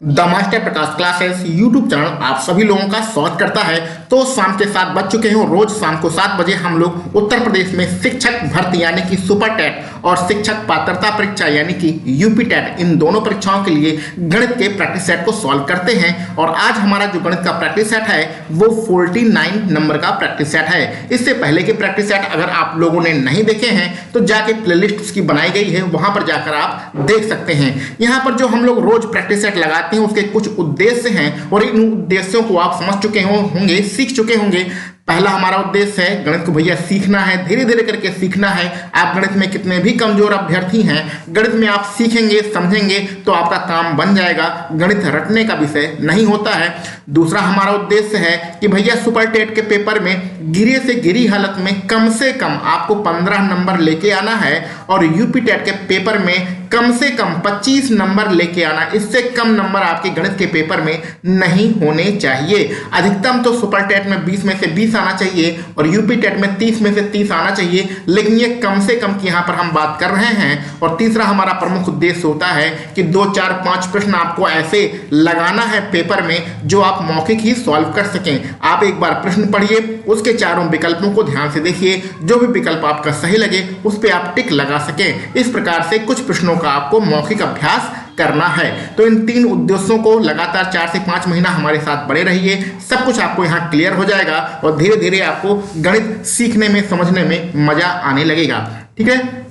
The master Prakash classes YouTube channel आप सभी लोगों का स्वागत करता है। तो शाम के 7 बज चुके हैं। रोज शाम को 7 बजे हम लोग उत्तर प्रदेश में शिक्षक भर्ती यानी कि सुपर टेट और शिक्षक पात्रता परीक्षा यानी कि यूपी टेट, इन दोनों परीक्षाओं के लिए गणित के प्रैक्टिस सेट को सॉल्व करते हैं। और आज हमारा जो गणित का प्रैक्टिस सेट है वो 49 नंबर का प्रैक्टिस सेट है। इससे पहले के प्रैक्टिस सेट अगर आप लोगों ने नहीं देखे हैं तो जाके प्लेलिस्ट उसकी बनाई गई है, वहां पर जाकर आप देख सकते हैं। यहाँ पर जो हम लोग रोज प्रैक्टिस सेट लगाते हैं उसके कुछ उद्देश्य हैं और इन उद्देश्यों को आप समझ चुके होंगे, सीख चुके होंगे। पहला हमारा उद्देश्य है गणित को भैया सीखना है, धीरे धीरे करके सीखना है। आप गणित में कितने भी कमजोर अभ्यर्थी हैं, गणित में आप सीखेंगे समझेंगे तो आपका काम बन जाएगा। गणित रटने का विषय नहीं होता है। दूसरा हमारा उद्देश्य है कि भैया सुपर टेट के पेपर में गिरे से गिरी हालत में कम से कम आपको 15 नंबर लेके आना है और यूपी टेट के पेपर में कम से कम 25 नंबर लेके आना। इससे कम नंबर आपके गणित के पेपर में नहीं होने चाहिए। अधिकतम तो सुपर टेट में 20 में से 20 आना चाहिए और यूपी टेट में 30 में से 30 आना चाहिए, लेकिन ये कम से कम की यहाँ पर हम बात कर रहे हैं। और तीसरा हमारा प्रमुख उद्देश्य होता है कि 2, 4, 5 प्रश्न आपको ऐसे लगाना है पेपर में जो आप मौखिक ही सॉल्व कर सकें। आप एक बार प्रश्न पढ़िए, उसके चारों विकल्पों को ध्यान से देखिए, जो भी विकल्प आपका सही लगे उस पर आप टिक लगा सकें। इस प्रकार से कुछ प्रश्नों का आपको मौखिक अभ्यास करना है। तो इन 3 उद्देश्यों को लगातार 4 से 5 महीना हमारे साथ बने रहिए, सब कुछ आपको यहाँ क्लियर हो जाएगा और धीरे धीरे आपको गणित सीखने में समझने में मजा आने लगेगा। ठीक है,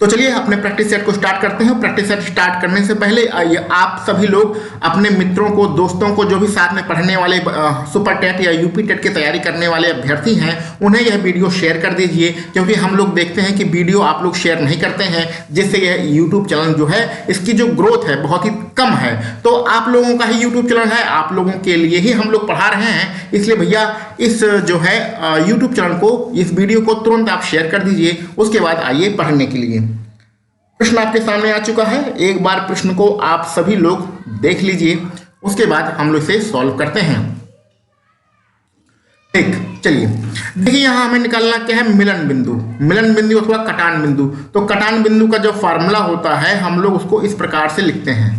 तो चलिए अपने प्रैक्टिस सेट को स्टार्ट करते हैं। प्रैक्टिस सेट स्टार्ट करने से पहले आप सभी लोग अपने मित्रों को, दोस्तों को, जो भी साथ में पढ़ने वाले सुपर टेट या यूपी टेट की तैयारी करने वाले अभ्यर्थी हैं, उन्हें यह वीडियो शेयर कर दीजिए, क्योंकि हम लोग देखते हैं कि वीडियो आप लोग शेयर नहीं करते हैं, जिससे यह यूट्यूब चैनल जो है इसकी जो ग्रोथ है बहुत ही कम है। तो आप लोगों का ही यूट्यूब चैनल है, आप लोगों के लिए ही हम लोग पढ़ा रहे हैं, इसलिए भैया इस जो है यूट्यूब चैनल को, इस वीडियो को तुरंत आप शेयर कर दीजिए। उसके बाद आइए पढ़ने के लिए। प्रश्न आपके सामने आ चुका है, एक बार प्रश्न को आप सभी लोग देख लीजिए, उसके बाद हम लोग इसे सॉल्व करते हैं। ठीक, चलिए देखिए यहाँ हमें निकालना क्या है, मिलन बिंदु। मिलन बिंदु अथवा कटान बिंदु। तो कटान बिंदु का जो फॉर्मूला होता है हम लोग उसको इस प्रकार से लिखते हैं।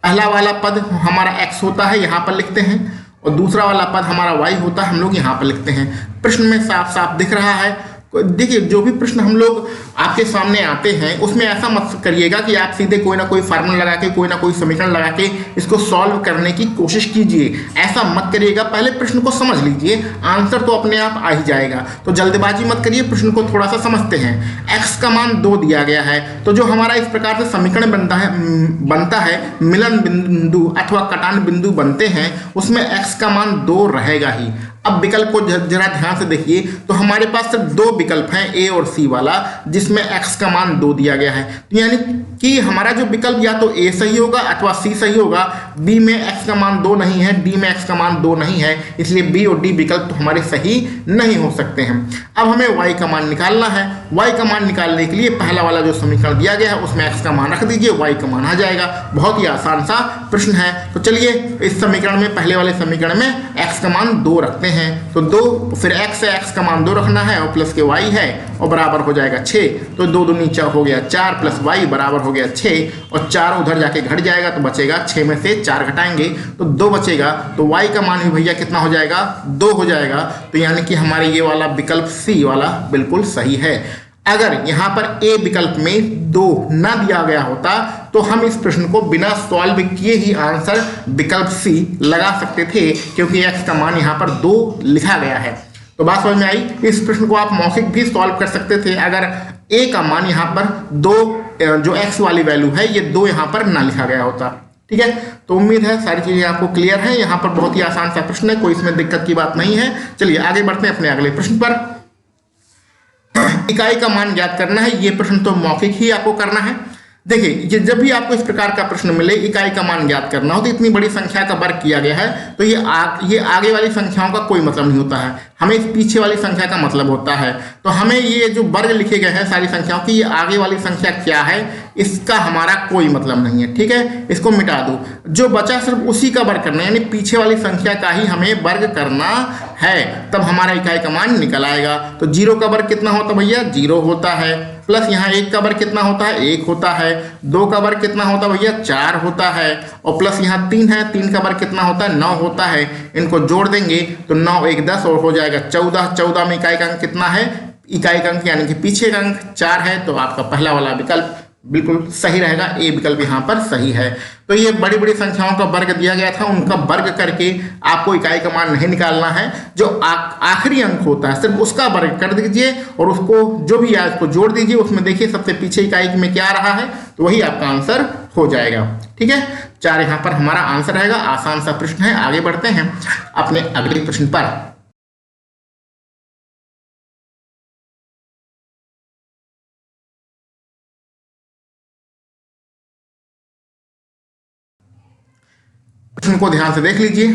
पहला वाला पद हमारा x होता है, यहाँ पर लिखते हैं, और दूसरा वाला पद हमारा y होता है, हम लोग यहाँ पर लिखते हैं। प्रश्न में साफ साफ दिख रहा है। देखिए जो भी प्रश्न हम लोग आपके सामने आते हैं उसमें ऐसा मत करिएगा कि आप सीधे कोई ना कोई फार्मूला लगा के, कोई ना कोई समीकरण लगा के इसको सॉल्व करने की कोशिश कीजिए। ऐसा मत करिएगा, पहले प्रश्न को समझ लीजिए, आंसर तो अपने आप आ ही जाएगा। तो जल्दबाजी मत करिए, प्रश्न को थोड़ा सा समझते हैं। x का मान 2 दिया गया है, तो जो हमारा इस प्रकार से समीकरण बनता है मिलन बिंदु अथवा कटान बिंदु बनते हैं, उसमें x का मान 2 रहेगा ही। अब विकल्प को जरा ध्यान से देखिए, तो हमारे पास सिर्फ 2 विकल्प हैं, ए और सी वाला, जिसमें x का मान 2 दिया गया है। तो यानी कि हमारा जो विकल्प या तो ए सही होगा अथवा सी सही होगा। बी में x का मान 2 नहीं है, डी में x का मान 2 नहीं है, इसलिए बी और डी विकल्प तो हमारे सही नहीं हो सकते हैं। अब हमें y का मान निकालना है। y का मान निकालने के लिए पहला वाला जो समीकरण दिया गया है उसमें x का मान रख दीजिए, y का मान आ जाएगा। बहुत ही आसान सा प्रश्न है। तो चलिए इस समीकरण में, पहले वाले समीकरण में x का मान 2 रखते हैं। तो 2 फिर x है, x का मान 2 रखना है और प्लस के y है और बराबर हो जाएगा 6। तो 2 दूनी 4 हो गया 4 प्लस y बराबर हो गया 6, और 4 उधर जाके घट जाएगा तो बचेगा 6 में से 4 घटाएंगे तो 2 बचेगा। तो y का मान भी भैया कितना हो जाएगा, 2 हो जाएगा। तो यानी कि हमारे ये वाला विकल्प सी वाला बिल्कुल सही है। अगर यहाँ पर ए विकल्प में 2 ना दिया गया होता तो हम इस प्रश्न को बिना सॉल्व किए ही आंसर विकल्प सी लगा सकते थे, क्योंकि x का मान यहाँ पर 2 लिखा गया है। तो बात समझ में आई। इस प्रश्न को आप मौखिक भी सॉल्व कर सकते थे अगर a का मान यहाँ पर 2, जो x वाली वैल्यू है ये 2 यहाँ पर ना लिखा गया होता। ठीक है, तो उम्मीद है सारी चीजें आपको क्लियर है। यहाँ पर बहुत ही आसान सा प्रश्न है, कोई इसमें दिक्कत की बात नहीं है। चलिए आगे बढ़ते हैं अपने अगले प्रश्न पर। इकाई का मान ज्ञात करना है। ये प्रश्न तो मौखिक ही आपको करना है। देखिए जब भी आपको इस प्रकार का प्रश्न मिले, इकाई का मान ज्ञात करना हो, तो इतनी बड़ी संख्या का वर्ग किया गया है, तो ये आगे वाली संख्याओं का कोई मतलब नहीं होता है, हमें इस पीछे वाली संख्या का मतलब होता है। तो हमें ये जो वर्ग लिखे गए हैं सारी संख्याओं की, ये आगे वाली संख्या क्या है इसका हमारा कोई मतलब नहीं है, ठीक है, इसको मिटा दो। जो बचा सिर्फ उसी का वर्ग करना है, यानी पीछे वाली संख्या का ही हमें वर्ग करना है, तब हमारा इकाई का मान निकल आएगा। तो 0 का वर्ग कितना होता है भैया, 0 होता है, प्लस यहाँ 1 का वर्ग कितना होता है, 1 होता है, 2 का वर्ग कितना होता है भैया, 4 होता है, और प्लस यहाँ 3 है, 3 का वर्ग कितना होता है, 9 होता है। इनको जोड़ देंगे तो 9 1 10 और हो जाएगा 14। 14 में इकाई का अंक कितना है, इकाई का अंक यानी कि पीछे का अंक 4 है, तो आपका पहला वाला विकल्प बिल्कुल सही रहेगा, ए विकल्प यहाँ पर सही है। तो ये बड़ी बड़ी संख्याओं का वर्ग दिया गया था, उनका वर्ग करके आपको इकाई का मान नहीं निकालना है, जो आखिरी अंक होता है सिर्फ उसका वर्ग कर दीजिए और उसको जो भी है उसको जोड़ दीजिए। उसमें देखिए सबसे पीछे इकाई में क्या आ रहा है, तो वही आपका आंसर हो जाएगा, ठीक है। 4 यहाँ पर हमारा आंसर रहेगा। आसान सा प्रश्न है। आगे बढ़ते हैं अपने अगले प्रश्न पर। प्रश्न को ध्यान से देख लीजिए।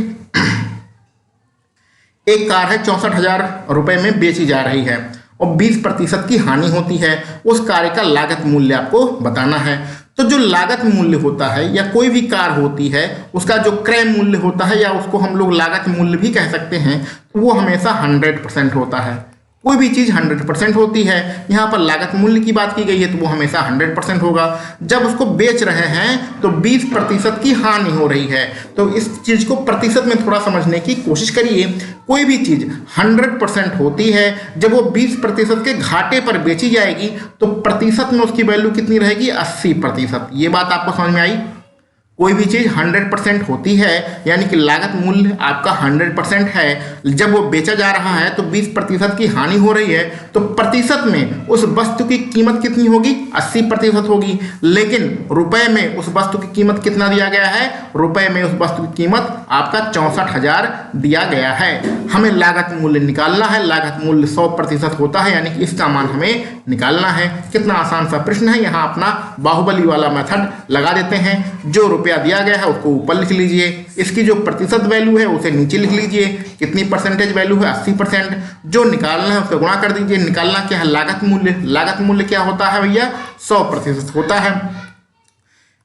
एक कार है 64,000 रुपए में बेची जा रही है और 20% की हानि होती है। उस कार का लागत मूल्य आपको बताना है। तो जो लागत मूल्य होता है या कोई भी कार होती है उसका जो क्रय मूल्य होता है या उसको हम लोग लागत मूल्य भी कह सकते हैं, तो वो हमेशा 100% होता है। कोई भी चीज़ 100% होती है। यहाँ पर लागत मूल्य की बात की गई है तो वो हमेशा 100% होगा। जब उसको बेच रहे हैं तो 20% की हानि हो रही है। तो इस चीज़ को प्रतिशत में थोड़ा समझने की कोशिश करिए। कोई भी चीज़ 100% होती है, जब वो 20% के घाटे पर बेची जाएगी तो प्रतिशत में उसकी वैल्यू कितनी रहेगी, 80%। ये बात आपको समझ में आई। कोई भी चीज़ 100% होती है यानी कि लागत मूल्य आपका 100% है। जब वो बेचा जा रहा है तो 20% की हानि हो रही है, तो प्रतिशत में उस वस्तु की कीमत कितनी होगी, 80% होगी। लेकिन रुपए में उस वस्तु की कीमत कितना दिया गया है, रुपए में उस वस्तु की कीमत आपका 64,000 दिया गया है। हमें लागत मूल्य निकालना है। लागत मूल्य 100% होता है यानी कि इसका मान हमें निकालना है। कितना आसान सा प्रश्न है। यहाँ अपना बाहुबली वाला मेथड लगा देते हैं। जो रुपया दिया गया है उसको ऊपर लिख लीजिए, इसकी जो प्रतिशत वैल्यू है उसे नीचे लिख लीजिए। कितनी परसेंटेज वैल्यू है, 80%। जो निकालना है उससे गुणा कर दीजिए। निकालना क्या है, लागत मूल्य। लागत मूल्य क्या होता है भैया, 100% होता है।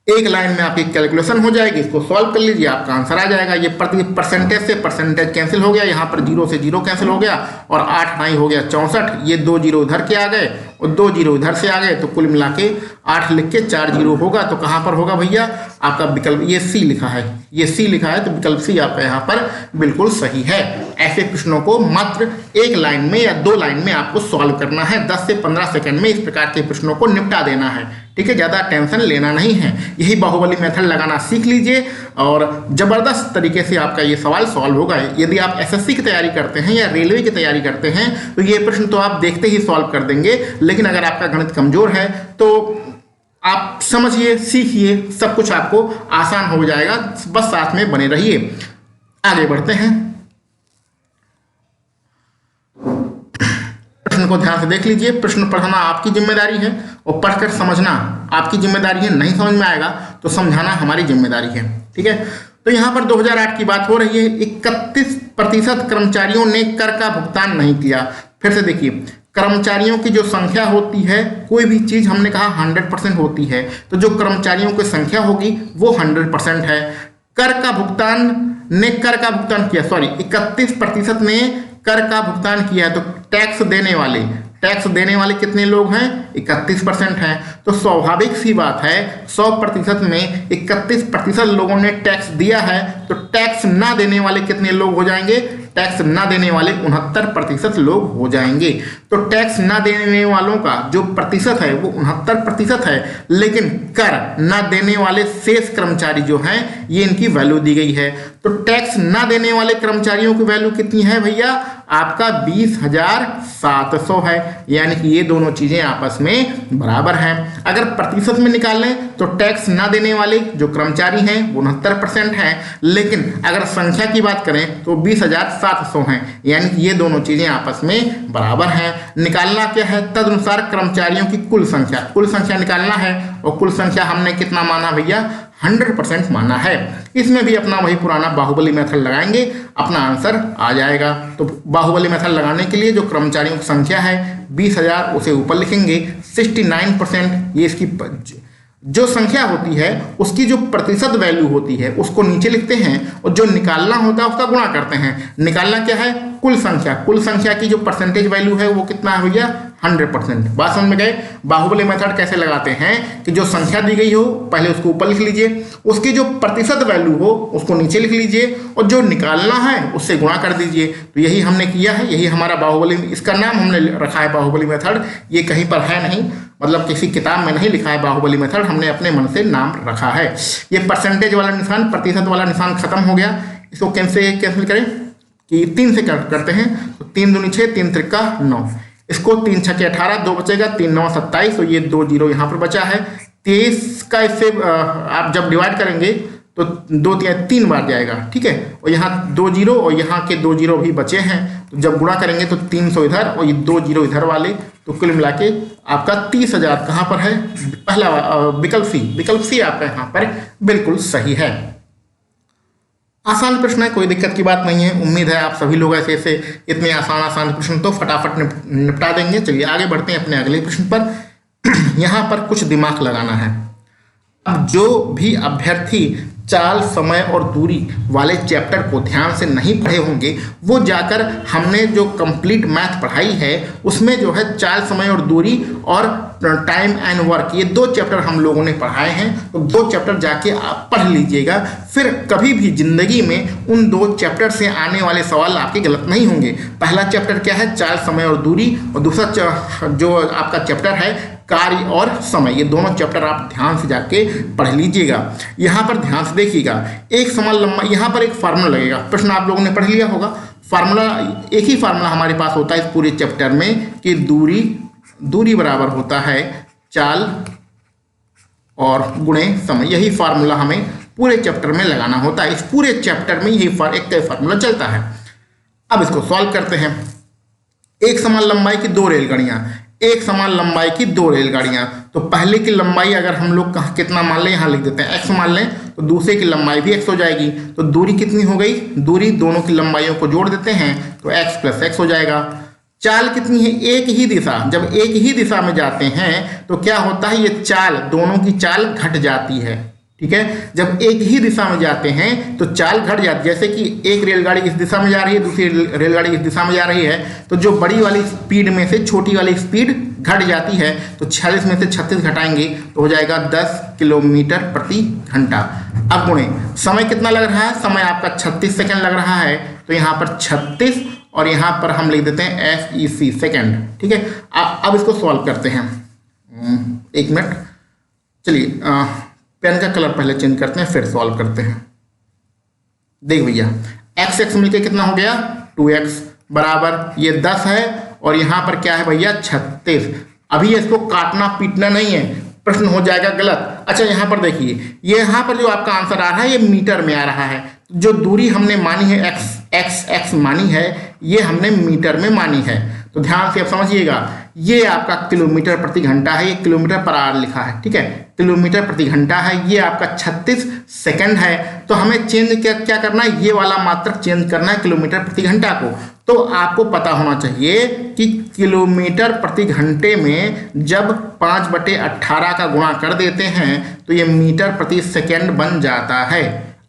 एक लाइन में आपकी कैलकुलेशन हो जाएगी। इसको सॉल्व कर लीजिए, आपका आंसर आ जाएगा। ये परसेंटेज से परसेंटेज कैंसिल हो गया, यहाँ पर 0 से 0 कैंसिल हो गया और 8 9 हो गया 64। ये 2 0 इधर के आ गए और 2 0 इधर से आ गए, तो कुल मिला के 8 लिख के 4 0 होगा। तो कहाँ पर होगा भैया, आपका विकल्प ये सी लिखा है, ये सी लिखा है, तो विकल्प सी आपका यहाँ पर बिल्कुल सही है। ऐसे प्रश्नों को मात्र एक लाइन में या 2 लाइन में आपको सॉल्व करना है। 10 से 15 सेकंड में इस प्रकार के प्रश्नों को निपटा देना है, ठीक है। ज़्यादा टेंशन लेना नहीं है। यही बाहुबली मेथड लगाना सीख लीजिए और ज़बरदस्त तरीके से आपका ये सवाल सॉल्व होगा। यदि आप एसएससी की तैयारी करते हैं या रेलवे की तैयारी करते हैं तो ये प्रश्न तो आप देखते ही सॉल्व कर देंगे। लेकिन अगर आपका गणित कमज़ोर है तो आप समझिए, सीखिए, सब कुछ आपको आसान हो जाएगा। बस साथ में बने रहिए। आगे बढ़ते हैं। प्रश्न को ध्यान से देख लीजिए। प्रश्न पढ़ना आपकी जिम्मेदारी है और पढ़कर समझना आपकी जिम्मेदारी है। नहीं समझ में आएगा तो समझाना हमारी जिम्मेदारी है, ठीक है। तो यहाँ पर 2008 की बात हो रही है। 31% कर्मचारियों ने कर का भुगतान नहीं किया। फिर से देखिए, कर्मचारियों की जो संख्या होती है, कोई भी चीज़ हमने कहा 100% होती है, तो जो कर्मचारियों की संख्या होगी वो 100% है। कर का भुगतान ने कर का भुगतान किया, सॉरी 31% ने कर का भुगतान किया है। तो टैक्स देने वाले कितने लोग हैं, 31% हैं। तो स्वाभाविक सी बात है 100% में 31% लोगों ने टैक्स दिया है, तो टैक्स ना देने वाले कितने लोग हो जाएंगे, टैक्स ना देने वाले 69% लोग हो जाएंगे। तो टैक्स ना देने वालों का जो प्रतिशत है वो 69% है, लेकिन कर ना देने वाले शेष कर्मचारी जो हैं ये इनकी वैल्यू दी गई है। तो टैक्स ना देने वाले कर्मचारियों की वैल्यू कितनी है भैया, आपका 20,700 है। यानी कि ये दोनों चीजें आपस में बराबर हैं। अगर प्रतिशत में निकालें तो टैक्स ना देने वाले जो कर्मचारी हैं वो 69% हैं, लेकिन अगर संख्या की बात करें तो 20,700 हैं। यानी कि ये दोनों चीजें आपस में बराबर हैं। निकालना क्या है, तदनुसार कर्मचारियों की कुल संख्या निकालना है। और कुल संख्या हमने कितना माना भैया, 100% माना है। इसमें भी अपना वही पुराना बाहुबली मेथड लगाएंगे, अपना आंसर आ जाएगा। तो बाहुबली मेथड लगाने के लिए जो कर्मचारियों की संख्या है 20,000 उसे ऊपर लिखेंगे। 69% ये इसकी जो संख्या होती है उसकी जो प्रतिशत वैल्यू होती है उसको नीचे लिखते हैं और जो निकालना होता है उसका गुणा करते हैं। निकालना क्या है? कुल संख्या की जो परसेंटेज वैल्यू है वो कितना है भैया? 100%। बात समझ में गए? बाहुबली मेथड कैसे लगाते हैं कि जो संख्या दी गई हो पहले उसको ऊपर लिख लीजिए, उसकी जो प्रतिशत वैल्यू हो उसको नीचे लिख लीजिए और जो निकालना है उससे गुणा कर दीजिए। तो यही हमने किया है, यही हमारा बाहुबली, इसका नाम हमने रखा है बाहुबली मेथड। ये कहीं पर है नहीं, मतलब किसी किताब में नहीं लिखा है बाहुबली मेथड, हमने अपने मन से नाम रखा है। ये परसेंटेज वाला निशान, प्रतिशत वाला निशान खत्म हो गया। इसको कैंसिल करें कि 3 से करते हैं तो 3 दूनी 6, 3 त्रिका 9। इसको 3 छक्के 18, 2 बचेगा, 3 9 27, तो ये 2 जीरो यहाँ पर बचा है। 23 का इससे आप जब डिवाइड करेंगे तो 2 3 बार जाएगा, ठीक है। और यहाँ 2 जीरो और यहाँ के 2 जीरो भी बचे हैं, तो जब गुणा करेंगे तो 300 इधर और ये 2 जीरो इधर वाले, तो कुल मिला के आपका 30,000 कहाँ पर है? पहला विकल्प सी आपका यहाँ पर बिल्कुल सही है। आसान प्रश्न है, कोई दिक्कत की बात नहीं है। उम्मीद है आप सभी लोग ऐसे इतने आसान प्रश्न तो फटाफट निपटा देंगे। चलिए आगे बढ़ते हैं अपने अगले प्रश्न पर। यहाँ पर कुछ दिमाग लगाना है। अब जो भी अभ्यर्थी चाल, समय और दूरी वाले चैप्टर को ध्यान से नहीं पढ़े होंगे वो जाकर हमने जो कंप्लीट मैथ पढ़ाई है उसमें जो है चाल, समय और दूरी और टाइम एंड वर्क, ये 2 चैप्टर हम लोगों ने पढ़ाए हैं। तो 2 चैप्टर जाके आप पढ़ लीजिएगा, फिर कभी भी जिंदगी में उन 2 चैप्टर से आने वाले सवाल आपके गलत नहीं होंगे। पहला चैप्टर क्या है? चाल, समय और दूरी, और दूसरा जो आपका चैप्टर है कार्य और समय। ये दोनों चैप्टर आप ध्यान से जाके पढ़ लीजिएगा। यहाँ पर ध्यान से देखिएगा, एक समान लंबाई, यहाँ पर एक फार्मूला लगेगा। प्रश्न आप लोगों ने पढ़ लिया होगा। फार्मूला, एक ही फार्मूला हमारे पास होता है इस पूरे चैप्टर में कि दूरी बराबर होता है चाल और गुणे समय। यही फार्मूला हमें पूरे चैप्टर में लगाना होता है। इस पूरे चैप्टर में यही एक फार्मूला चलता है। अब इसको सॉल्व करते हैं। एक समान लंबाई की 2 रेलगाड़ियां, एक समान लंबाई की 2 रेलगाड़ियां, तो पहले की लंबाई अगर हम लोग कितना मान लें, यहाँ लिख देते हैं x मान लें, तो दूसरे की लंबाई भी x हो जाएगी। तो दूरी कितनी हो गई? दूरी दोनों की लंबाइयों को जोड़ देते हैं तो x + x हो जाएगा। चाल कितनी है? एक ही दिशा, जब एक ही दिशा में जाते हैं तो क्या होता है? ये चाल, दोनों की चाल घट जाती है, ठीक है। जब एक ही दिशा में जाते हैं तो चाल घट जाती है। जैसे कि एक रेलगाड़ी इस दिशा में जा रही है, दूसरी रेलगाड़ी इस दिशा में जा रही है, तो जो बड़ी वाली स्पीड में से छोटी वाली स्पीड घट जाती है। तो 46 में से 36 घटाएंगे तो हो जाएगा 10 किलोमीटर प्रति घंटा। अब गुणे समय कितना लग रहा है? समय आपका 36 सेकेंड लग रहा है, तो यहाँ पर 36 और यहाँ पर हम लिख देते हैं SEC सेकेंड, ठीक है। अब इसको सॉल्व करते हैं। 1 मिनट, चलिए पेन का कलर पहले चेंज करते हैं फिर सॉल्व करते हैं। देख भैया, x मिलके कितना हो गया? 2x बराबर ये 10 है और यहाँ पर क्या है भैया? 36। अभी इसको काटना पीटना नहीं है, प्रश्न हो जाएगा गलत। अच्छा यहाँ पर देखिए, ये यहाँ पर जो आपका आंसर आ रहा है ये मीटर में आ रहा है। जो दूरी हमने मानी है x मानी है, ये हमने मीटर में मानी है। तो ध्यान से आप समझिएगा, ये आपका किलोमीटर प्रति घंटा है, ये किलोमीटर पर आवर लिखा है, ठीक है। किलोमीटर प्रति घंटा है, ये आपका 36 सेकंड है। तो हमें चेंज क्या करना है? ये वाला मात्रक चेंज करना है किलोमीटर प्रति घंटा को। तो आपको पता होना चाहिए कि किलोमीटर प्रति घंटे में जब 5/18 का गुणा कर देते हैं तो ये मीटर प्रति सेकंड बन जाता है।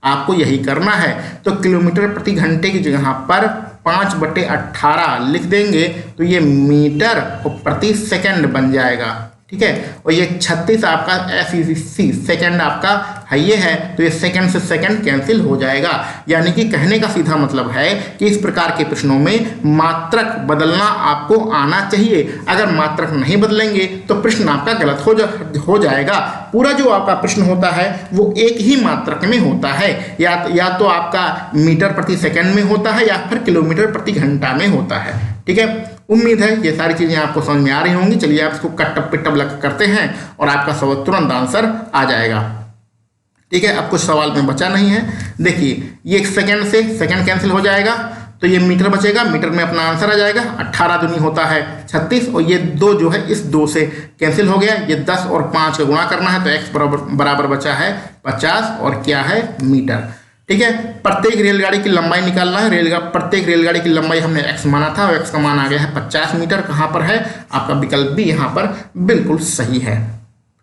आपको यही करना है। तो किलोमीटर प्रति घंटे की जगह पर 5/18 लिख देंगे तो ये मीटर प्रति सेकंड बन जाएगा, ठीक है। और ये 36 आपका SEC सेकंड आपका है, ये है, तो ये सेकंड से सेकंड कैंसिल हो जाएगा। यानी कि कहने का सीधा मतलब है कि इस प्रकार के प्रश्नों में मात्रक बदलना आपको आना चाहिए। अगर मात्रक नहीं बदलेंगे तो प्रश्न आपका गलत हो जाएगा। पूरा जो आपका प्रश्न होता है वो एक ही मात्रक में होता है, या तो आपका मीटर प्रति सेकंड में होता है या फिर किलोमीटर प्रति घंटा में होता है, ठीक है। उम्मीद है ये सारी चीजें आपको समझ में आ रही होंगी। चलिए आप इसको कट पिटअप करते हैं और आपका सब तुरंत आंसर आ जाएगा, ठीक है। अब कुछ सवाल में बचा नहीं है। देखिए, ये 1 सेकंड से सेकंड कैंसिल हो जाएगा तो ये मीटर बचेगा, मीटर में अपना आंसर आ जाएगा। 18 दूनी होता है 36 और ये 2 जो है इस 2 से कैंसिल हो गया। ये 10 और 5 का गुणा करना है तो x बराबर बचा है 50 और क्या है? मीटर, ठीक है। प्रत्येक रेलगाड़ी की लंबाई निकालना है। प्रत्येक रेलगाड़ी की लंबाई हमने x माना था और x का मान आ गया है 50 मीटर। कहाँ पर है? आपका विकल्प भी यहाँ पर बिल्कुल सही है,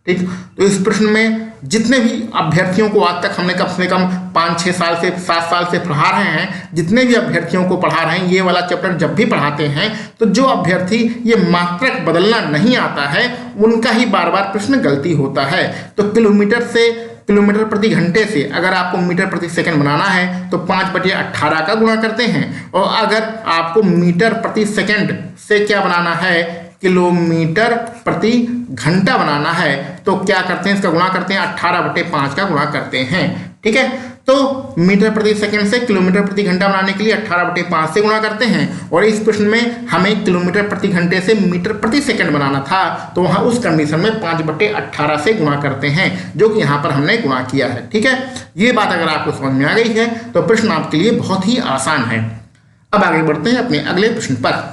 ठीक। तो इस प्रश्न में जितने भी अभ्यर्थियों को आज तक हमने कम से कम 5-6 साल से 7 साल से पढ़ा रहे हैं, जितने भी अभ्यर्थियों को पढ़ा रहे हैं, ये वाला चैप्टर जब भी पढ़ाते हैं तो जो अभ्यर्थी ये मात्रक बदलना नहीं आता है उनका ही बार बार प्रश्न गलती होता है। तो किलोमीटर प्रति घंटे से अगर आपको मीटर प्रति सेकंड बनाना है तो 5/18 का गुणा करते हैं, और अगर आपको मीटर प्रति सेकंड से क्या बनाना है, किलोमीटर प्रति घंटा बनाना है, तो क्या करते हैं, इसका गुणा करते हैं, 18/5 का गुणा करते हैं। ठीक है, तो मीटर प्रति सेकंड से किलोमीटर प्रति घंटा बनाने के लिए 18/5 से गुणा करते हैं, और इस प्रश्न में हमें किलोमीटर प्रति घंटे से मीटर प्रति सेकंड बनाना था, तो वहां उस कंडीशन में 5/18 से गुणा करते हैं, जो कि यहां पर हमने गुणा किया है। ठीक है, ये बात अगर आपको समझ में आ गई है तो प्रश्न आपके लिए बहुत ही आसान है। अब आगे बढ़ते हैं अपने अगले प्रश्न पर।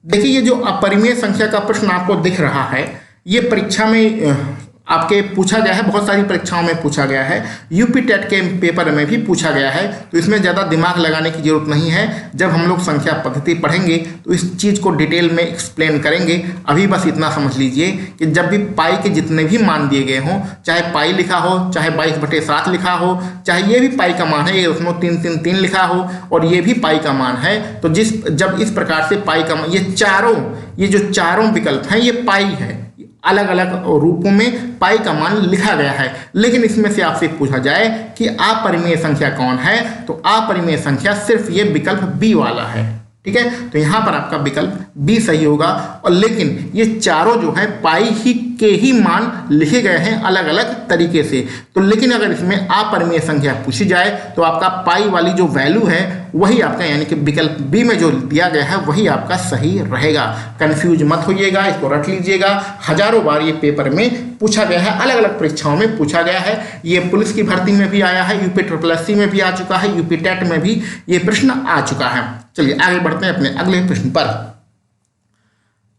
देखिए, ये जो अपरिमेय संख्या का प्रश्न आपको दिख रहा है, ये परीक्षा में आपके पूछा गया है, बहुत सारी परीक्षाओं में पूछा गया है, यूपी टेट के पेपर में भी पूछा गया है, तो इसमें ज़्यादा दिमाग लगाने की जरूरत नहीं है। जब हम लोग संख्या पद्धति पढ़ेंगे तो इस चीज़ को डिटेल में एक्सप्लेन करेंगे। अभी बस इतना समझ लीजिए कि जब भी पाई के जितने भी मान दिए गए हों, चाहे पाई लिखा हो, चाहे 22/7 लिखा हो, चाहे ये भी पाई का मान है, 1.333 लिखा हो, और ये भी पाई का मान है, तो जब इस प्रकार से पाई का मान, ये जो चारों विकल्प हैं, ये पाई है, अलग अलग रूपों में पाई का मान लिखा गया है। लेकिन इसमें से आपसे पूछा जाए कि अपरिमेय संख्या कौन है, तो अपरिमेय संख्या सिर्फ ये विकल्प बी वाला है। ठीक है, तो यहां पर आपका विकल्प बी सही होगा। और लेकिन ये चारों जो है पाई ही के ही मान लिखे गए हैं अलग अलग तरीके से। तो लेकिन अगर इसमें अपरिमेय संख्या पूछी जाए तो आपका पाई वाली जो वैल्यू है वही आपका, यानी कि विकल्प बी में जो दिया गया है वही आपका सही रहेगा। कंफ्यूज मत होइएगा, इसको रट लीजिएगा। हजारों बार ये पेपर में पूछा गया है, अलग अलग परीक्षाओं में पूछा गया है। ये पुलिस की भर्ती में भी आया है, यूपी SSC में भी आ चुका है, यूपी टेट में भी ये प्रश्न आ चुका है। चलिए आगे बढ़ते हैं अपने अगले प्रश्न पर।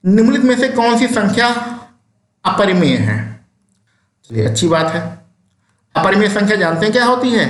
निम्नलिखित में से कौन सी संख्या अपरिमेय है? चलिए, अच्छी बात है। अपरिमेय संख्या जानते हैं क्या होती है?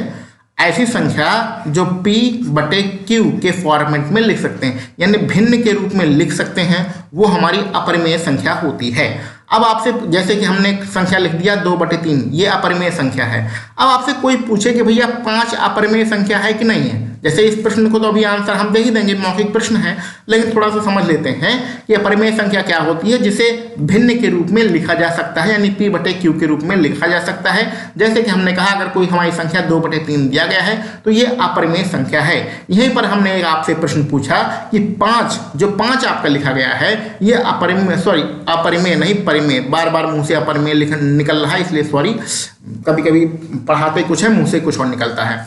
ऐसी संख्या जो P/Q के फॉर्मेट में लिख सकते हैं, यानी भिन्न के रूप में लिख सकते हैं, वो हमारी अपरिमेय संख्या होती है। अब आपसे, जैसे कि हमने संख्या लिख दिया 2/3, ये अपरिमेय संख्या है। अब आपसे कोई पूछे कि भैया 5 अपरिमेय संख्या है कि नहीं है, जैसे इस प्रश्न को तो अभी आंसर हम दे ही देंगे, मौखिक प्रश्न है, लेकिन थोड़ा सा समझ लेते हैं कि अपरिमेय संख्या क्या होती है, जिसे भिन्न के रूप में लिखा जा सकता है, यानी P/Q के रूप में लिखा जा सकता है। जैसे कि हमने कहा, अगर कोई हमारी संख्या 2/3 दिया गया है तो ये अपरिमेय संख्या है। यहीं पर हमने एक आपसे प्रश्न पूछा कि 5 आपका लिखा गया है, ये अपरिमेय नहीं परिमेय, बार बार मुंह से अपरिमेय निकल रहा है, इसलिए सॉरी, कभी कभी पढ़ाते कुछ है, मुंह से कुछ और निकलता है।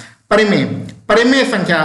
परिमेय संख्या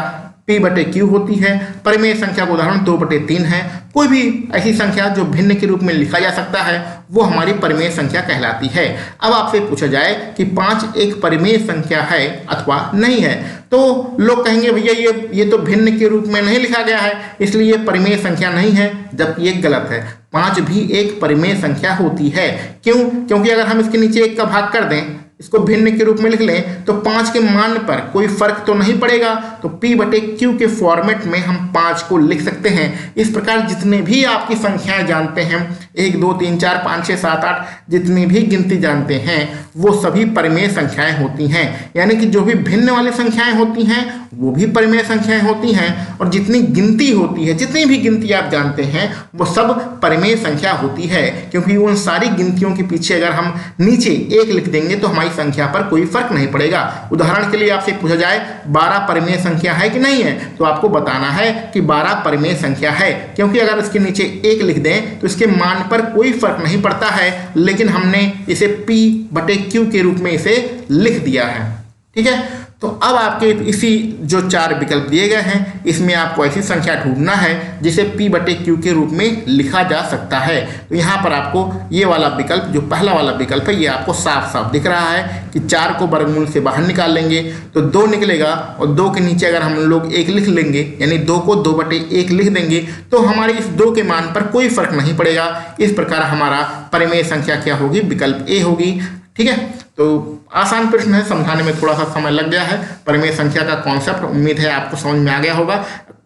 P/Q होती है। परिमेय संख्या का उदाहरण 2/3 है। कोई भी ऐसी संख्या जो भिन्न के रूप में लिखा जा सकता है वो हमारी परिमेय संख्या कहलाती है। अब आपसे पूछा जाए कि 5 एक परिमेय संख्या है अथवा नहीं है, तो लोग कहेंगे भैया ये तो भिन्न के रूप में नहीं लिखा गया है, इसलिए ये परिमेय संख्या नहीं है, जबकि ये गलत है। 5 भी एक परिमेय संख्या होती है। क्यों? क्योंकि अगर हम इसके नीचे 1 का भाग कर दें, इसको भिन्न के रूप में लिख लें, तो 5 के मान पर कोई फर्क तो नहीं पड़ेगा, तो P/Q के फॉर्मेट में हम 5 को लिख सकते हैं। इस प्रकार जितने भी आपकी संख्याएं जानते हैं, 1 2 3 4 5 6 7 8, जितनी भी गिनती जानते हैं वो सभी परिमेय संख्याएं होती हैं। यानी कि जो भी भिन्न वाली संख्याएं होती हैं वो भी परिमेय संख्याएं होती हैं, और जितनी गिनती होती है, जितनी भी गिनती आप जानते हैं वो सब परिमेय संख्या होती है। क्योंकि उन सारी गिनतियों के पीछे अगर हम नीचे 1 लिख देंगे तो हमारी संख्या पर कोई फर्क नहीं पड़ेगा। उदाहरण के लिए आपसे पूछा जाए 12 परिमेय संख्या है कि नहीं है, तो आपको बताना है कि 12 परिमेय संख्या है, क्योंकि अगर इसके नीचे 1 लिख दें तो इसके मान पर कोई फर्क नहीं पड़ता है, लेकिन हमने इसे P/Q के रूप में इसे लिख दिया है। ठीक है, तो अब आपके इसी जो 4 विकल्प दिए गए हैं, इसमें आपको ऐसी संख्या ढूंढना है जिसे P/Q के रूप में लिखा जा सकता है। तो यहाँ पर आपको ये वाला विकल्प, जो पहला वाला विकल्प है, ये आपको साफ साफ दिख रहा है कि 4 को वर्गमूल से बाहर निकाल लेंगे तो 2 निकलेगा, और 2 के नीचे अगर हम लोग 1 लिख लेंगे, यानी 2 को 2/1 लिख देंगे, तो हमारे इस 2 के मान पर कोई फर्क नहीं पड़ेगा। इस प्रकार हमारा परिमेय संख्या क्या होगी? विकल्प ए होगी। ठीक है, तो आसान प्रश्न है, समझाने में थोड़ा सा समय लग गया है। परिमेय संख्या का कॉन्सेप्ट उम्मीद है आपको समझ में आ गया होगा।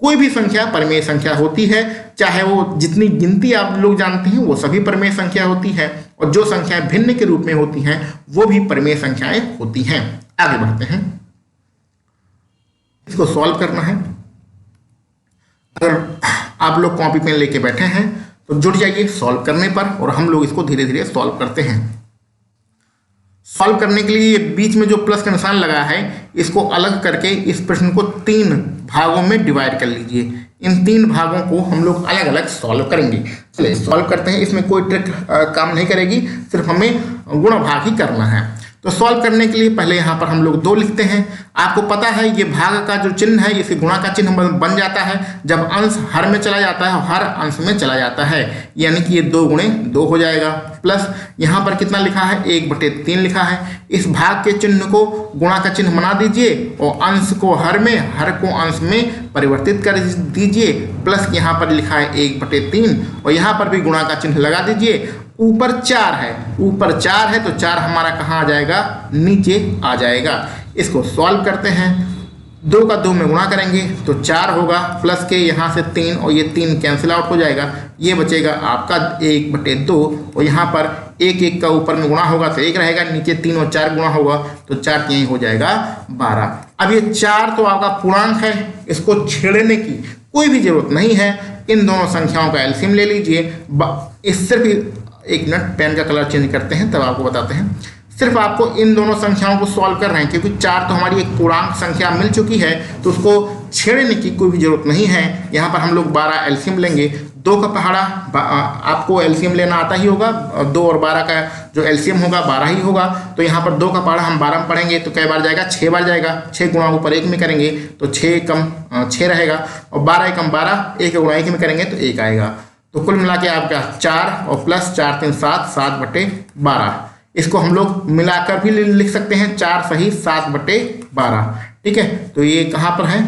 कोई भी संख्या परिमेय संख्या होती है, चाहे वो जितनी गिनती आप लोग जानते हैं वो सभी परिमेय संख्या होती है। और जो संख्याएं भिन्न के रूप में होती हैं वो भी परिमेय संख्याएं होती हैं। आगे बढ़ते हैं, इसको सॉल्व करना है। अगर आप लोग कॉपी पेन लेके बैठे हैं तो जुड़ जाइए सॉल्व करने पर, और हम लोग इसको धीरे धीरे सॉल्व करते हैं। सॉल्व करने के लिए बीच में जो प्लस का निशान लगा है इसको अलग करके इस प्रश्न को 3 भागों में डिवाइड कर लीजिए। इन 3 भागों को हम लोग अलग अलग सॉल्व करेंगे। चलिए सॉल्व करते हैं। इसमें कोई ट्रिक काम नहीं करेगी, सिर्फ हमें गुणा भाग ही करना है। तो सॉल्व करने के लिए पहले यहाँ पर हम लोग 2 लिखते हैं। आपको पता है ये भाग का जो चिन्ह है इसे गुणा का चिन्ह बन जाता है जब अंश हर में चला जाता है और हर अंश में चला जाता है, यानी कि ये 2 गुणे 2 हो जाएगा। प्लस यहाँ पर कितना लिखा है, 1/3 लिखा है। इस भाग के चिन्ह को गुणा का चिन्ह बना दीजिए और अंश को हर में, हर को अंश में परिवर्तित कर दीजिए। प्लस यहाँ पर लिखा है 1/3 और यहाँ पर भी गुणा का चिन्ह लगा दीजिए। ऊपर 4 है, ऊपर 4 है तो 4 हमारा कहाँ आ जाएगा, नीचे आ जाएगा। इसको सॉल्व करते हैं। 2 का 2 में गुणा करेंगे तो 4 होगा, प्लस के यहाँ से 3 और ये 3 कैंसिल आउट हो जाएगा। ये बचेगा आपका 1/2 और यहाँ पर 1 का ऊपर में गुणा होगा तो 1 रहेगा, नीचे 3 और 4 गुणा होगा तो 4 यहीं हो जाएगा 12। अब ये 4 तो आपका पूर्णांक है, इसको छेड़ने की कोई भी जरूरत नहीं है। इन दोनों संख्याओं का एलसीएम ले लीजिए। इस सिर्फ एक मिनट, पेन का कलर चेंज करते हैं तब आपको बताते हैं। सिर्फ आपको इन दोनों संख्याओं को सॉल्व कर रहे हैं क्योंकि 4 तो हमारी एक पूर्णांक संख्या मिल चुकी है तो उसको छेड़ने की कोई भी जरूरत नहीं है। यहाँ पर हम लोग 12 एलसीएम लेंगे। 2 का पहाड़ा आपको एलसीएम लेना आता ही होगा, 2 और 12 का जो एलसीएम होगा 12 ही होगा। तो यहाँ पर 2 का पहाड़ा हम 12 में पढ़ेंगे तो कई बार जाएगा, 6 बार जाएगा। 6 गुणा ऊपर 1 में करेंगे तो 6 कम 6 रहेगा और 12 कम 12, 1 गुणा 1 में करेंगे तो 1 आएगा। तो कुल मिला के आपका 4 और प्लस 4 3 7, 7/12। इसको हम लोग मिलाकर भी लिख सकते हैं, 4 सही 7/12। ठीक है, तो ये कहाँ पर है,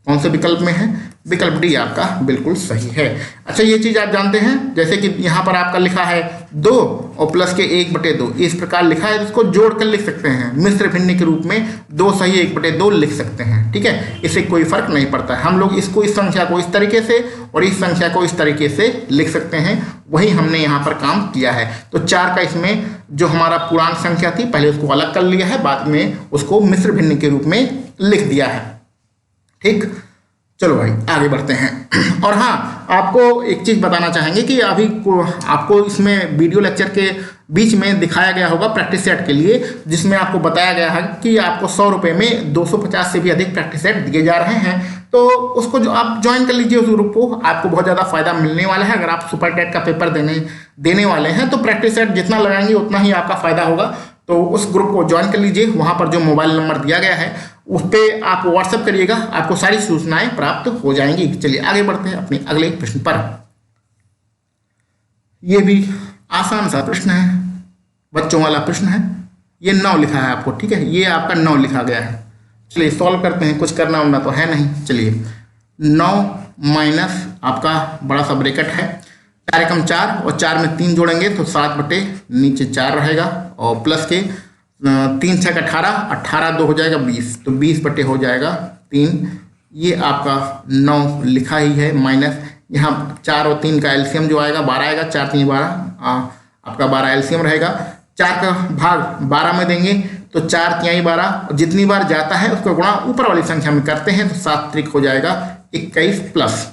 कौन से विकल्प में है, विकल्प डी आपका बिल्कुल सही है। अच्छा ये चीज आप जानते हैं, जैसे कि यहाँ पर आपका लिखा है 2 और प्लस के 1/2, इस प्रकार लिखा है, इसको जोड़कर लिख सकते हैं। मिश्र भिन्न के रूप में 2 सही 1/2 लिख सकते हैं। ठीक है, इससे कोई फर्क नहीं पड़ता है। हम लोग इसको, इस संख्या को इस तरीके से और इस संख्या को इस तरीके से लिख सकते हैं, वही हमने यहाँ पर काम किया है। तो 4 का इसमें जो हमारा पूर्णांक संख्या थी पहले उसको अलग कर लिया है, बाद में उसको मिश्र भिन्न के रूप में लिख दिया है। ठीक, चलो भाई आगे बढ़ते हैं। और हाँ, आपको एक चीज़ बताना चाहेंगे कि अभी आपको इसमें वीडियो लेक्चर के बीच में दिखाया गया होगा प्रैक्टिस सेट के लिए, जिसमें आपको बताया गया है कि आपको 100 रुपये में 250 से भी अधिक प्रैक्टिस सेट दिए जा रहे हैं। तो उसको जो आप ज्वाइन कर लीजिए उस ग्रुप को, आपको बहुत ज़्यादा फायदा मिलने वाला है। अगर आप सुपर टेट का पेपर देने वाले हैं तो प्रैक्टिस सेट जितना लगाएंगे उतना ही आपका फायदा होगा। तो उस ग्रुप को ज्वाइन कर लीजिए। वहाँ पर जो मोबाइल नंबर दिया गया है उस पर आप व्हाट्सएप करिएगा, आपको सारी सूचनाएं प्राप्त हो जाएंगी। चलिए आगे बढ़ते हैं अपने अगले प्रश्न पर। यह भी आसान सा प्रश्न है, बच्चों वाला प्रश्न है। ये 9 लिखा है आपको, ठीक है, ये आपका 9 लिखा गया है। चलिए सॉल्व करते हैं, कुछ करना उतना तो है नहीं। चलिए 9 माइनस आपका बड़ा सा ब्रैकेट है, 4 एकम 4 और 4 में 3 जोड़ेंगे तो 7 बटे नीचे 4 रहेगा और प्लस के 3 6 18, 18 2 हो जाएगा 20, तो 20 बटे हो जाएगा 3। ये आपका 9 लिखा ही है, माइनस यहाँ 4 और 3 का एलसीएम जो आएगा 12 आएगा, 4 3 12, आपका 12 एलसीएम रहेगा। 4 का भाग 12 में देंगे तो 4 3 12, और जितनी बार जाता है उसको गुणा ऊपर वाली संख्या में करते हैं तो 7 त्रिक हो जाएगा 21 प्लस।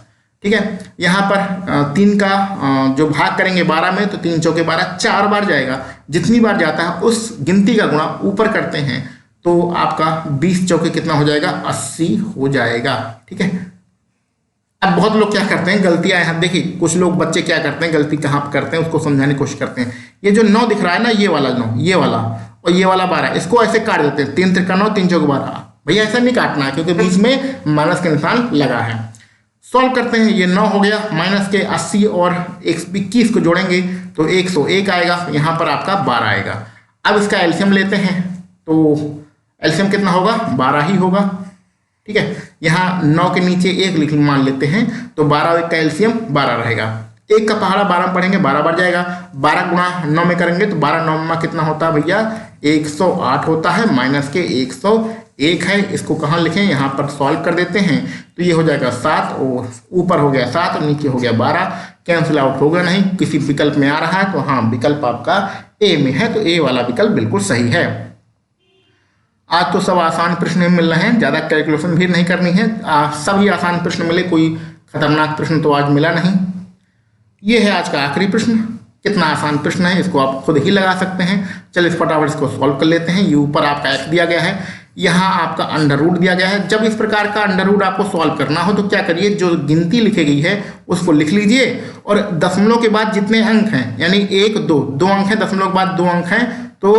ठीक है, यहाँ पर 3 का जो भाग करेंगे 12 में तो 3 चौके 12, 4 बार जाएगा। जितनी बार जाता है उस गिनती का गुणा ऊपर करते हैं तो आपका 20 चौके कितना हो जाएगा, 80 हो जाएगा। ठीक है, अब बहुत लोग क्या करते हैं, गलतियां हैं। देखिए कुछ लोग बच्चे क्या करते हैं, गलती कहाँ पर करते हैं उसको समझाने की कोशिश करते हैं। ये जो 9 दिख रहा है ना, ये वाला 9, ये वाला और ये वाला 12, इसको ऐसे काट देते हैं। 3 त्रिका 9, 3 चौके 12। भैया ऐसा नहीं काटना है क्योंकि बीच में माइनस का निशान लगा है। सॉल्व करते हैं, ये 9 हो गया, माइनस के 80 और 21 को जोड़ेंगे तो 101 आएगा, यहाँ पर आपका 12 आएगा। अब इसका एलसीएम लेते हैं तो एलसीएम कितना होगा, 12 ही होगा। ठीक है, यहाँ 9 के नीचे 1 लिख मान लेते हैं तो 12 का एलसीएम 12 रहेगा। 1 का पहाड़ा 12 में पढ़ेंगे 12 बढ़ जाएगा, 12 गुणा 9 में करेंगे तो 12 9 में कितना होता है भैया 108 होता है, माइनस के 101 है। इसको कहाँ लिखें, यहाँ पर सॉल्व कर देते हैं तो ये हो जाएगा 7 और ऊपर हो गया 7 और नीचे हो गया 12, कैंसिल आउट होगा नहीं, किसी विकल्प में आ रहा है तो हाँ विकल्प आपका ए में है, तो ए वाला विकल्प बिल्कुल सही है। आज तो सब आसान प्रश्न मिल रहे हैं, ज़्यादा कैलकुलेशन भी नहीं करनी है, सभी आसान प्रश्न मिले, कोई खतरनाक प्रश्न तो आज मिला नहीं। ये है आज का आखिरी प्रश्न, कितना आसान प्रश्न है इसको आप खुद ही लगा सकते हैं। चलिए इस फटाफट इसको सॉल्व कर लेते हैं। ये ऊपर आपका x दिया गया है, यहाँ आपका अंडर रूट दिया गया है। जब इस प्रकार का अंडर रूट आपको सॉल्व करना हो तो क्या करिए, जो गिनती लिखी गई है उसको लिख लीजिए और दशमलव के बाद जितने अंक हैं, यानी 1 2 अंक हैं, दशमलव के बाद 2 अंक हैं तो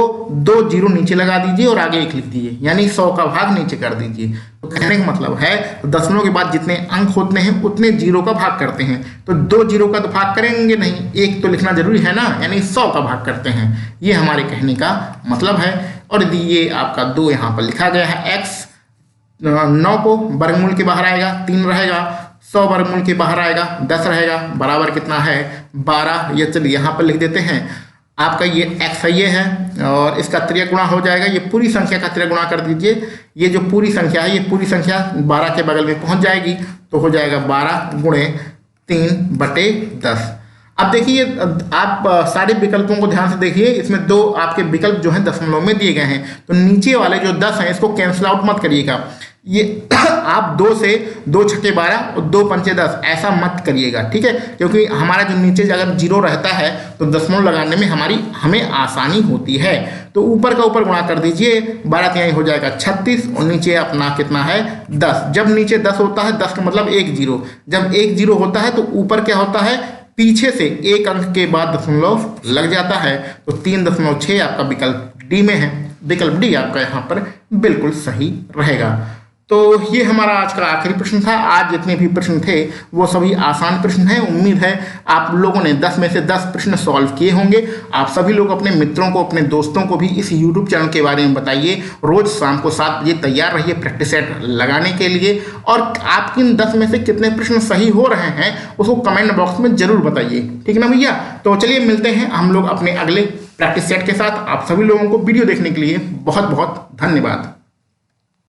2 0 नीचे लगा दीजिए और आगे 1 लिख दीजिए, यानी 100 का भाग नीचे कर दीजिए। तो कहने का मतलब है दशमलव के बाद जितने अंक होते हैं उतने 0 का भाग करते हैं, तो 2 0 का तो भाग करेंगे नहीं, 1 तो लिखना जरूरी है ना, यानी 100 का भाग करते हैं, ये हमारे कहने का मतलब है। और यदि ये आपका 2 यहाँ पर लिखा गया है, x 9 को वर्गमूल के बाहर आएगा 3 रहेगा, 100 वर्गमूल के बाहर आएगा 10 रहेगा, बराबर कितना है 12। ये चलिए यहाँ पर लिख देते हैं, आपका ये x है, ये है और इसका त्रिगुणा हो जाएगा, ये पूरी संख्या का त्रिगुणा कर दीजिए, ये जो पूरी संख्या है ये पूरी संख्या 12 के बगल में पहुंच जाएगी तो हो जाएगा 12 गुणे 3/10। अब देखिए आप सारे विकल्पों को ध्यान से देखिए, इसमें 2 आपके विकल्प जो हैं दशमलव में दिए गए हैं, तो नीचे वाले जो 10 हैं इसको कैंसिल आउट मत करिएगा, ये आप 2 से 2 छक्के 12 और 2 पंचे 10 ऐसा मत करिएगा, ठीक है, क्योंकि हमारा जो नीचे अगर 0 रहता है तो दशमलव लगाने में हमें आसानी होती है। तो ऊपर का ऊपर गुणा कर दीजिए, 12 तिहाई हो जाएगा 36 और नीचे अपना कितना है 10। जब नीचे 10 होता है, 10 का मतलब 1 0, जब 1 0 होता है तो ऊपर क्या होता है, पीछे से 1 अंक के बाद दशमलव लग जाता है, तो 3.6 आपका विकल्प डी में है, विकल्प डी आपका यहाँ पर बिल्कुल सही रहेगा। तो ये हमारा आज का आखिरी प्रश्न था। आज जितने भी प्रश्न थे वो सभी आसान प्रश्न हैं। उम्मीद है आप लोगों ने 10 में से 10 प्रश्न सॉल्व किए होंगे। आप सभी लोग अपने मित्रों को, अपने दोस्तों को भी इस YouTube चैनल के बारे में बताइए। रोज शाम को 7 बजे तैयार रहिए प्रैक्टिस सेट लगाने के लिए, और आपके इन 10 में से कितने प्रश्न सही हो रहे हैं उसको कमेंट बॉक्स में जरूर बताइए, ठीक है ना भैया। तो चलिए मिलते हैं हम लोग अपने अगले प्रैक्टिस सेट के साथ। आप सभी लोगों को वीडियो देखने के लिए बहुत बहुत धन्यवाद।